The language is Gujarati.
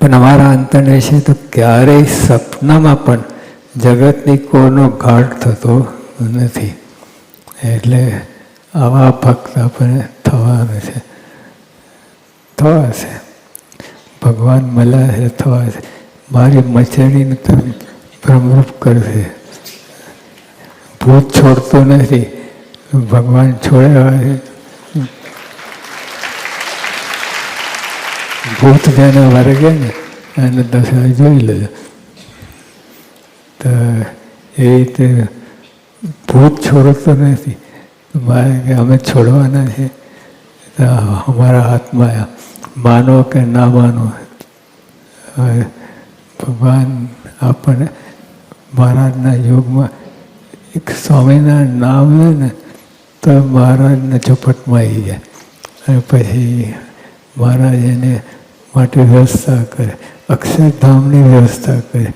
પણ અમારા અંતર્દેશે તો ક્યારેય સપનામાં પણ જગતની કોરનો ઘાટ થતો નથી. એટલે આવા ભક્ત આપણે થવાનું છે, થવાશે. ભગવાન મળ્યા છે, થવાશે. મારી મચેડીને તમે ભ્રમરૂપ કરશે. ભૂત છોડતો નથી, ભગવાન છોડ્યા છે. ભૂત જેને વર્ગે ને એને દશા જોઈ લેજો. તો એ રીતે ભૂત છોડતો નથી. મારે કે અમે છોડવાના છે, તો અમારા હાથમાં માનો કે ના માનો. ભગવાન આપણને મહારાજના યોગમાં એક સ્વામિનારાયણ નામ લે ને તો મહારાજને ઝપટમાં આવી જાય. અને પછી મહારાજ એને માટે વ્યવસ્થા કરે, અક્ષરધામની વ્યવસ્થા કરે.